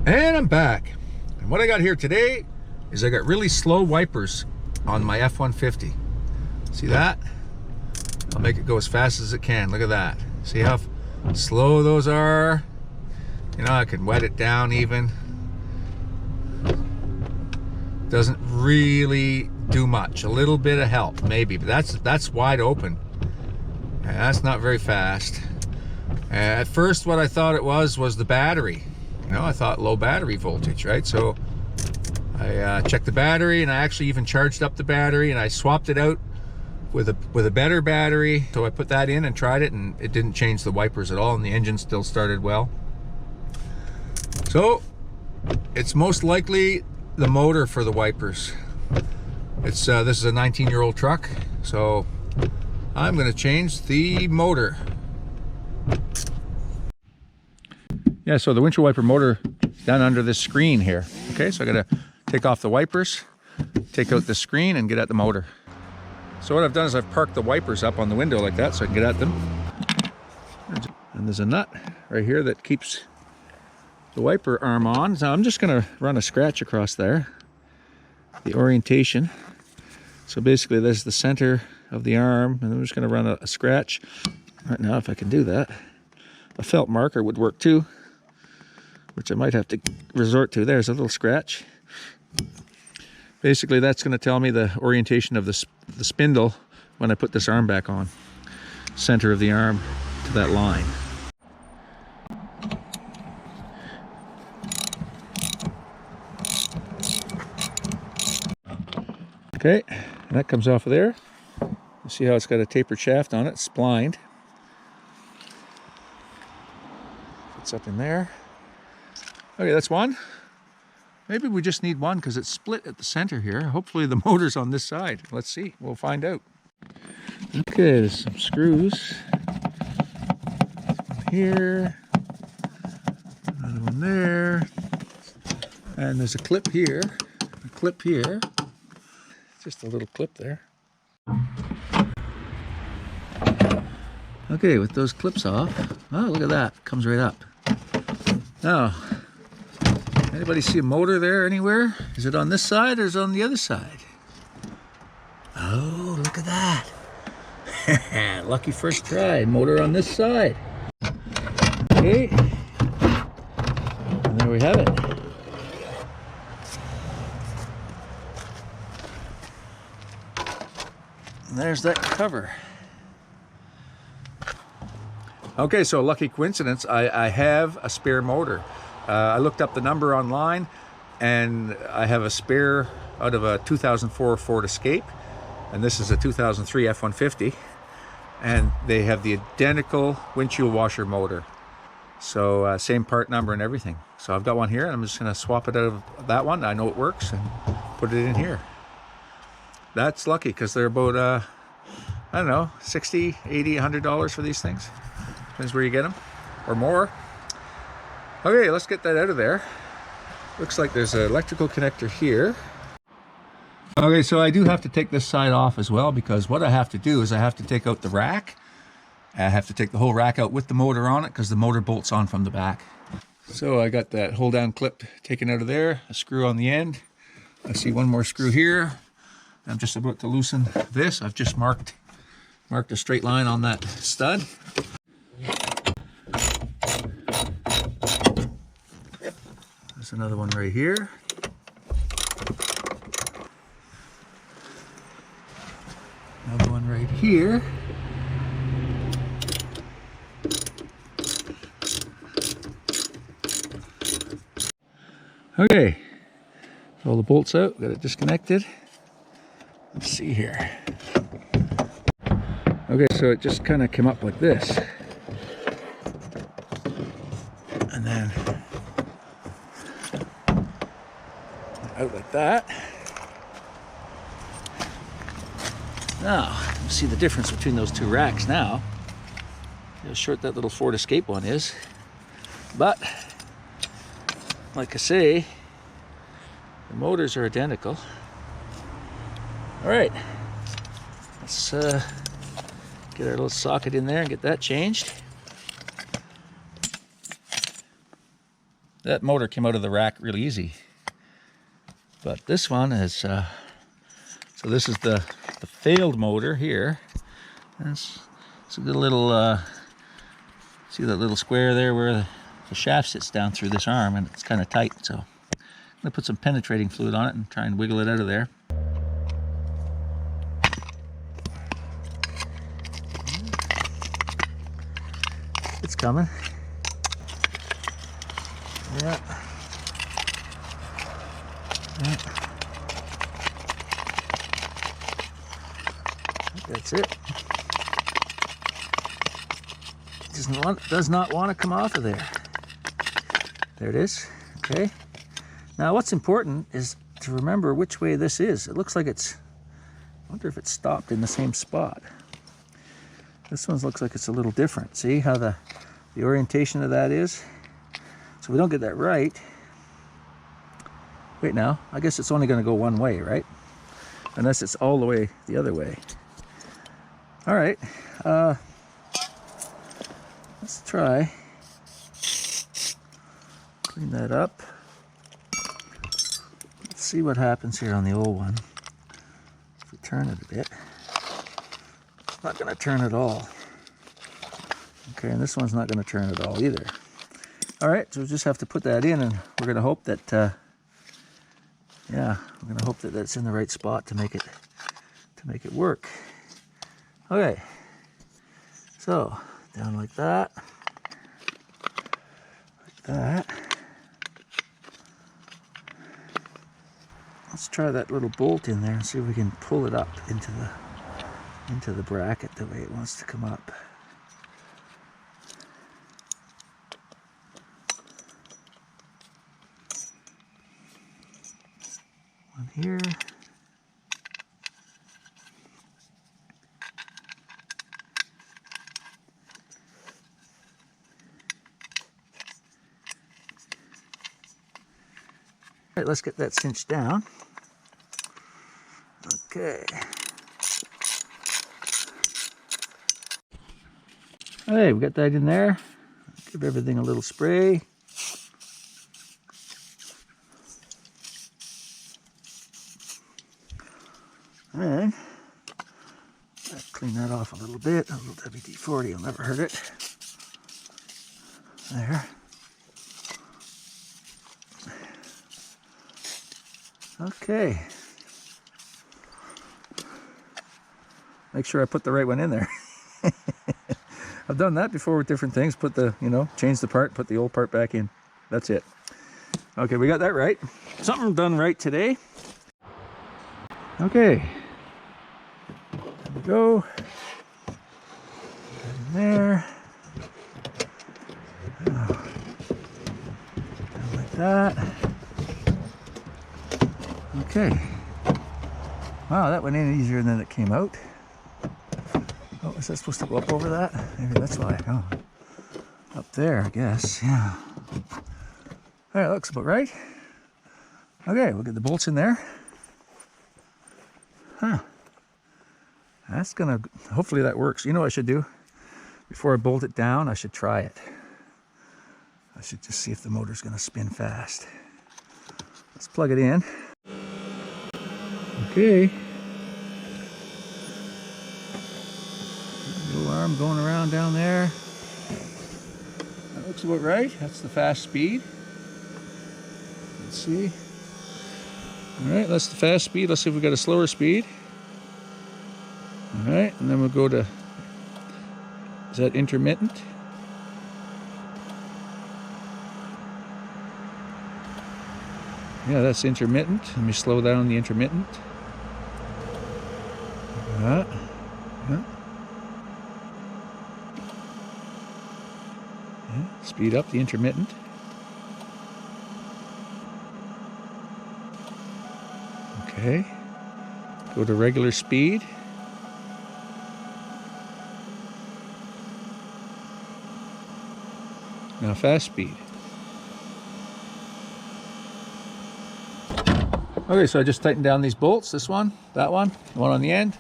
And I'm back. And what I got here today is I got really slow wipers on my F-150. See that? I'll make it go as fast as it can. Look at that. See how slow those are? You know, I can wet it down even. Doesn't really do much. A little bit of help, maybe, but that's wide open. And that's not very fast. At first, what I thought it was the battery. You know, I thought low battery voltage, right? So I checked the battery, and I actually even charged up the battery, and I swapped it out with a better battery. So I put that in and tried it, and it didn't change the wipers at all, and the engine still started well. So it's most likely the motor for the wipers. It's this is a 19-year-old truck, so I'm going to change the motor. Yeah, so the windshield wiper motor down under this screen here. Okay, so I got to take off the wipers, take out the screen, and get at the motor. So what I've done is I've parked the wipers up on the window like that so I can get at them. And there's a nut right here that keeps the wiper arm on. So I'm just going to run a scratch across there. The orientation. So basically this is the center of the arm, and I'm just going to run a scratch. Right now, if I can do that. A felt marker would work too, which I might have to resort to. There's a little scratch. Basically, that's going to tell me the orientation of the spindle when I put this arm back on. Center of the arm to that line. Okay, and that comes off of there. You see how it's got a tapered shaft on it, splined. It's up in there. Okay, that's one. Maybe we just need one because it's split at the center here. Hopefully the motor's on this side. Let's see, we'll find out. Okay, there's some screws. One here, another one there, and there's a clip here, just a little clip there. Okay, with those clips off, oh, look at that, comes right up. Now, anybody see a motor there anywhere? Is it on this side or is it on the other side? Oh, look at that. Lucky first try, motor on this side. Okay, and there we have it. And there's that cover. Okay, so lucky coincidence, I have a spare motor. I looked up the number online, and I have a spare out of a 2004 Ford Escape, and this is a 2003 F-150, and they have the identical windshield washer motor. So same part number and everything. So I've got one here, and I'm just going to swap it out of that one. I know it works, and put it in here. That's lucky, because they're about, I don't know, $60, $80, $100 for these things. Depends where you get them, or more. Okay, let's get that out of there. Looks like there's an electrical connector here. Okay, so I do have to take this side off as well, because what I have to do is I have to take out the rack. I have to take the whole rack out with the motor on it, because the motor bolts on from the back. So I got that hold down clip taken out of there, a screw on the end. I see one more screw here. I'm just about to loosen this. I've just marked a straight line on that stud. There's another one right here. Another one right here. Okay, all the bolts out, got it disconnected. Let's see here. Okay, so it just kind of came up like this. And then out like that. Now, you see the difference between those two racks now. How short that little Ford Escape one is. But, like I say, the motors are identical. All right, let's get our little socket in there and get that changed. that motor came out of the rack really easy. But this one is, so this is the failed motor here. It's a good little, see that little square there where the shaft sits down through this arm, and it's kind of tight. So I'm gonna put some penetrating fluid on it and try and wiggle it out of there. It's coming. Yeah. That's it. Does not want to come off of there. There it is. Okay. Now what's important is to remember which way this is. It looks like it's, I wonder if it's stopped in the same spot. This one looks like it's a little different. See how the orientation of that is? So we don't get that right. Wait now, I guess it's only going to go one way, right? Unless it's all the way the other way. All right, let's try. Clean that up. Let's see what happens here on the old one. If we turn it a bit, it's not going to turn at all. Okay, and this one's not going to turn at all either. All right, so we just have to put that in, and we're going to hope that, yeah, we're going to hope that that's in the right spot to make it work. Okay, so down like that, Let's try that little bolt in there and see if we can pull it up into the bracket the way it wants to come up. One here. All right, let's get that cinched down. Okay. Hey, we got that in there. Give everything a little spray. And clean that off a little bit. A little WD-40 will never hurt it. There. Okay. Make sure I put the right one in there. I've done that before with different things. Put the, change the part, put the old part back in. That's it. Okay, we got that right. Something done right today. Okay. There we go. That in there. Down like that. Okay. Wow, that went in easier than it came out. Oh, is that supposed to go up over that? Maybe that's why. Oh, up there, I guess. Yeah. All right, looks about right. Okay, we'll get the bolts in there. Huh. That's gonna, hopefully that works. You know what I should do? Before I bolt it down, I should try it. I should just see if the motor's gonna spin fast. Let's plug it in. Okay. Little arm going around down there. That looks about right. That's the fast speed. Let's see. All right, that's the fast speed. Let's see if we got a slower speed. All right, and then we'll go to, is that intermittent? Yeah, that's intermittent. Let me slow down the intermittent. Yeah. Speed up the intermittent. Okay. Go to regular speed. Now fast speed. Okay, so I just tightened down these bolts, this one, that one on the end.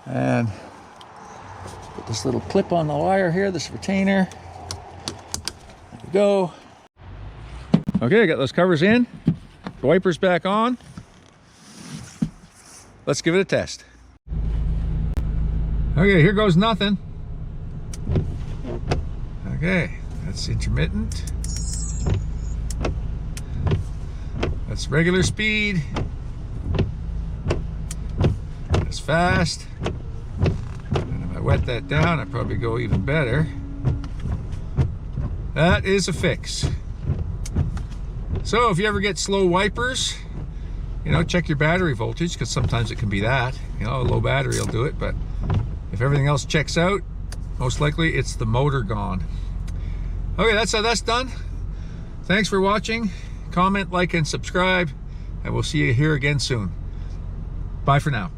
And put this little clip on the wire here, this retainer. There we go. Okay, I got those covers in, the wipers back on. Let's give it a test. Okay, here goes nothing. Okay, that's intermittent. That's regular speed. That's fast. And if I wet that down, I'd probably go even better. That is a fix. So if you ever get slow wipers, you know, check your battery voltage, because sometimes it can be that. You know, a low battery will do it, but if everything else checks out, most likely it's the motor gone. Okay, that's how that's done. Thanks for watching. Comment, like, and subscribe, and we'll see you here again soon. Bye for now.